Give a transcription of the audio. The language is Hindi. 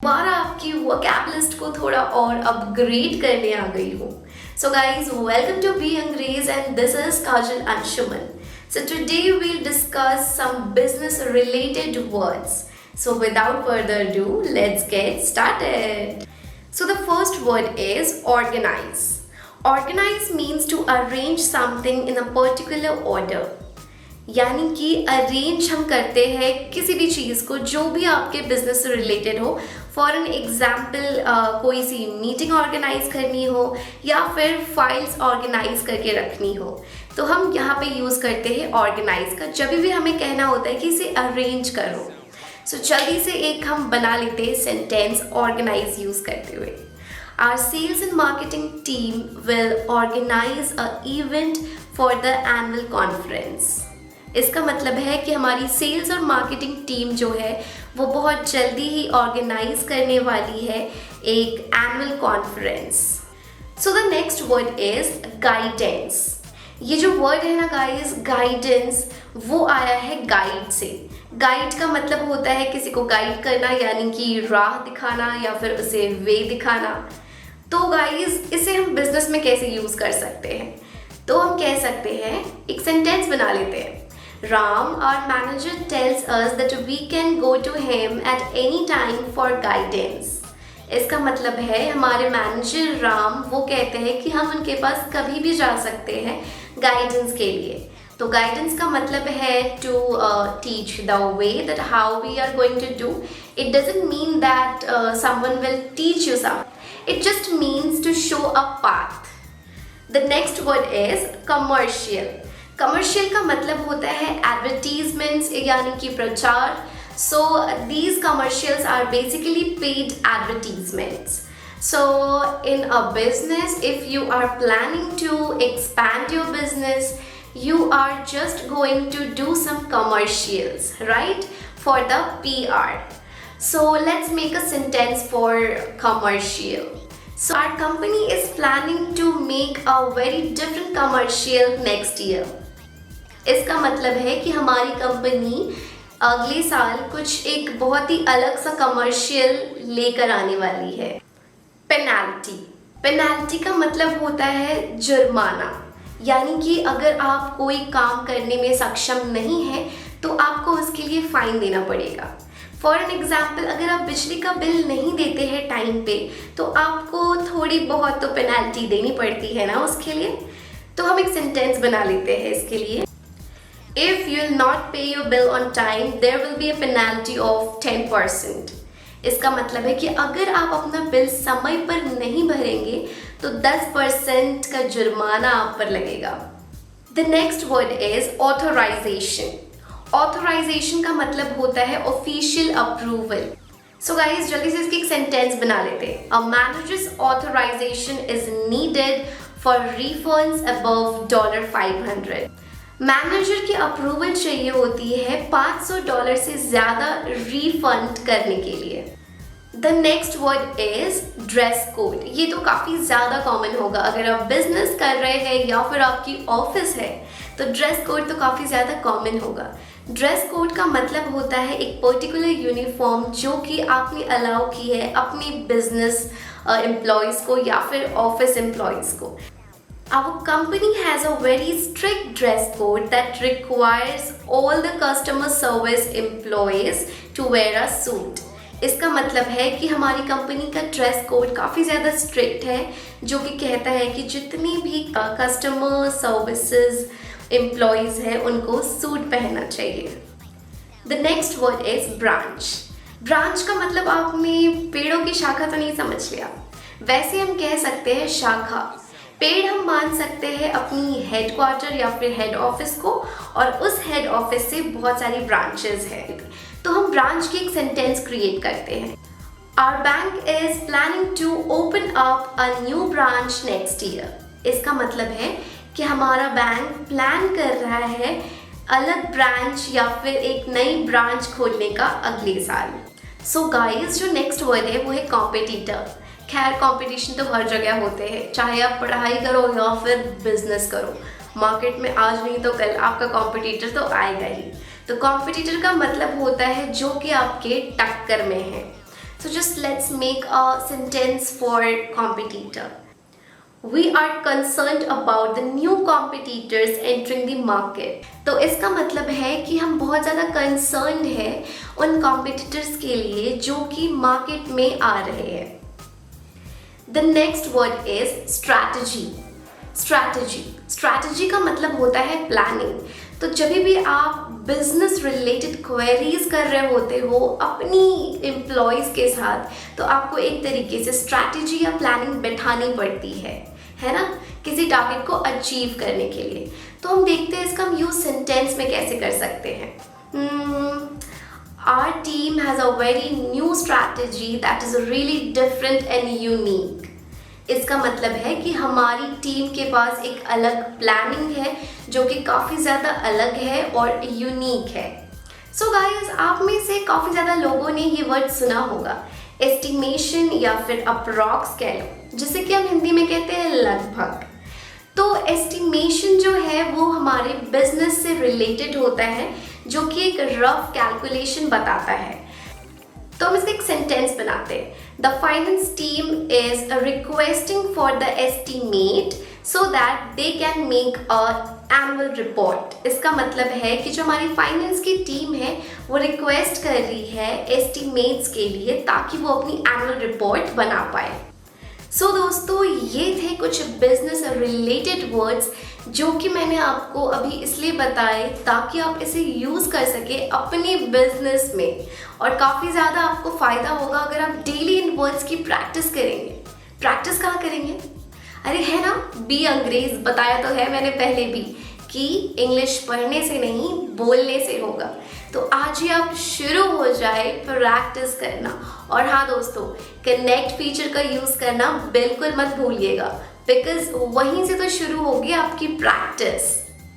दोबारा आपकी वोकैब लिस्ट को थोड़ा और अपग्रेड करने आ गई हूँ. So guys, welcome to Be Angrez and this is Kajal Anshuman. So today we'll discuss some business related words. So without further ado, let's get started. So the first word is organize. Organize means to arrange something in a particular order. यानी कि अरेंज हम करते हैं किसी भी चीज़ को जो भी आपके बिजनेस से रिलेटेड हो. फॉर एन एग्जाम्पल कोई सी मीटिंग ऑर्गेनाइज करनी हो या फिर फाइल्स ऑर्गेनाइज करके रखनी हो, तो हम यहाँ पे यूज़ करते हैं ऑर्गेनाइज का जब भी हमें कहना होता है कि इसे अरेंज करो. सो जल्दी से एक हम बना लेते हैं सेंटेंस ऑर्गेनाइज यूज़ करते हुए. Our sales and marketing team will organize an event for the annual conference. इसका मतलब है कि हमारी सेल्स और मार्केटिंग टीम जो है वो बहुत जल्दी ही ऑर्गेनाइज करने वाली है एक annual conference. So the next word is guidance. ये जो वर्ड है ना गाइस, गाइडेंस, वो आया है गाइड से. गाइड का मतलब होता है किसी को गाइड करना, यानी कि राह दिखाना या फिर उसे वे दिखाना. तो गाइस इसे हम बिजनेस में कैसे यूज कर सकते हैं? तो हम कह सकते हैं, एक सेंटेंस बना लेते हैं. Ram, our manager, tells us that we can go to him at any time for guidance. इसका मतलब है हमारे मैनेजर राम वो कहते हैं कि हम उनके पास कभी भी जा सकते हैं गाइडेंस के लिए. तो गाइडेंस का मतलब है to teach the way that how we are going to do. It doesn't mean that someone will teach you some. It just means to show a path. The next word is commercial. Commercial का मतलब होता है एडवर्टीजमेंट्स, यानी कि प्रचार. So these commercials are basically paid advertisements. So in a business, if you are planning to expand your business, you are just going to do some commercials, right, for the PR. So let's make a sentence for commercial. So our company is planning to make a very different commercial next year. इसका मतलब है कि हमारी कंपनी अगले साल कुछ एक बहुत ही अलग सा कमर्शियल लेकर आने वाली है. पेनाल्टी. पेनाल्टी का मतलब होता है जुर्माना, यानी कि अगर आप कोई काम करने में सक्षम नहीं है तो आपको उसके लिए फाइन देना पड़ेगा. फॉर एन एग्जाम्पल, अगर आप बिजली का बिल नहीं देते हैं टाइम पे तो आपको थोड़ी बहुत तो पेनाल्टी देनी पड़ती है ना उसके लिए. तो हम एक सेंटेंस बना लेते हैं इसके लिए. If you will not pay your bill on time, there will be a penalty of 10%. इसका मतलब है कि अगर आप अपना बिल समय पर नहीं भरेंगे तो 10% का जुर्माना आप पर लगेगा. The next word is authorization. Authorization का मतलब होता है ऑफिशियल अप्रूवल. So guys, जल्दी से इसकी एक सेंटेंस बना लेते हैं. A manager's authorization is needed for refunds above $500. Manager की अप्रूवल चाहिए होती है $500 से ज़्यादा रिफंड करने के लिए. The next word is dress code. ये तो काफ़ी ज़्यादा कॉमन होगा. अगर आप बिजनेस कर रहे हैं या फिर आपकी ऑफिस है तो ड्रेस कोड तो काफ़ी ज़्यादा कॉमन होगा. ड्रेस कोड का मतलब होता है एक पर्टिकुलर यूनिफॉर्म जो कि आपने अलाउ की है अपने बिजनेस एम्प्लॉयज़ को या फिर ऑफिस एम्प्लॉयज़ को. Our company has a very strict dress code that requires all the customer service employees to wear a suit. इसका मतलब है कि हमारी कंपनी का ड्रेस कोड काफ़ी ज़्यादा स्ट्रिक्ट है, जो कि कहता है कि जितनी भी कस्टमर सर्विसेज एम्प्लॉयज़ हैं उनको सूट पहनना चाहिए. The next word is branch. Branch का मतलब आपने पेड़ों की शाखा तो नहीं समझ लिया. वैसे हम कह सकते हैं शाखा. पेड़ हम मान सकते हैं अपनी हेड क्वार्टर या फिर हेड ऑफिस को, और उस हेड ऑफिस से बहुत सारी ब्रांचेस हैं. तो हम ब्रांच की एक सेंटेंस क्रिएट करते हैं. Our bank is planning to open up a new branch next year. इसका मतलब है कि हमारा बैंक प्लान कर रहा है अलग ब्रांच या फिर एक नई ब्रांच खोलने का अगले साल. सो गाइस, जो नेक्स्ट वर्ड है वो है कॉम्पिटिटर. खैर, कंपटीशन तो हर जगह होते हैं, चाहे आप पढ़ाई करो या फिर बिजनेस करो. मार्केट में आज नहीं तो कल आपका कंपटीटर तो आएगा ही. तो कंपटीटर का मतलब होता है जो कि आपके टक्कर में है. So just let's make a sentence for competitor. We are concerned about the new competitors entering the market. तो इसका मतलब है कि हम बहुत ज़्यादा कंसर्न्ड है उन कॉम्पिटिटर्स के लिए जो कि मार्केट में आ रहे हैं. The next word is strategy. Strategy का मतलब होता है प्लानिंग. तो जब भी आप बिजनेस रिलेटेड क्वेरीज कर रहे होते हो अपनी एम्प्लॉयज़ के साथ, तो आपको एक तरीके से स्ट्रैटेजी या प्लानिंग बैठानी पड़ती है ना, किसी टारगेट को अचीव करने के लिए. तो हम देखते हैं इसका हम यूज सेंटेंस में कैसे कर सकते हैं. Our team has a very new strategy that is really different and unique. इसका मतलब है कि हमारी टीम के पास एक अलग प्लानिंग है जो कि काफ़ी ज़्यादा अलग है और यूनिक है. सो गाइस, आप में से काफ़ी ज़्यादा लोगों ने ये वर्ड सुना होगा, एस्टिमेशन या फिर अप्रॉक्स कह लो, जिसे कि हम हिंदी में कहते हैं लगभग. तो एस्टिमेशन जो है वो हमारे बिजनेस से रिलेटेड होता है, जो कि एक रफ कैलकुलेशन बताता है. तो हम इसका एक सेंटेंस बनाते हैं. The finance team is requesting for the estimate so that they can make a annual report. इसका मतलब है कि जो हमारी फाइनेंस की टीम है वो रिक्वेस्ट कर रही है एस्टीमेट्स के लिए ताकि वो अपनी एनुअल रिपोर्ट बना पाए. सो दोस्तों, ये थे कुछ बिजनेस रिलेटेड वर्ड्स जो कि मैंने आपको अभी इसलिए बताए ताकि आप इसे यूज़ कर सके अपने बिजनेस में, और काफ़ी ज़्यादा आपको फ़ायदा होगा अगर आप डेली इन वर्ड्स की प्रैक्टिस करेंगे. प्रैक्टिस कहाँ करेंगे? अरे है ना, बी अंग्रेज बताया तो है मैंने पहले भी कि इंग्लिश पढ़ने से नहीं बोलने से होगा. तो आज ही आप शुरू हो जाए प्रैक्टिस करना. और हाँ दोस्तों, कनेक्ट फीचर का यूज़ करना बिल्कुल मत भूलिएगा, बिकॉज वहीं से तो शुरू होगी आपकी प्रैक्टिस.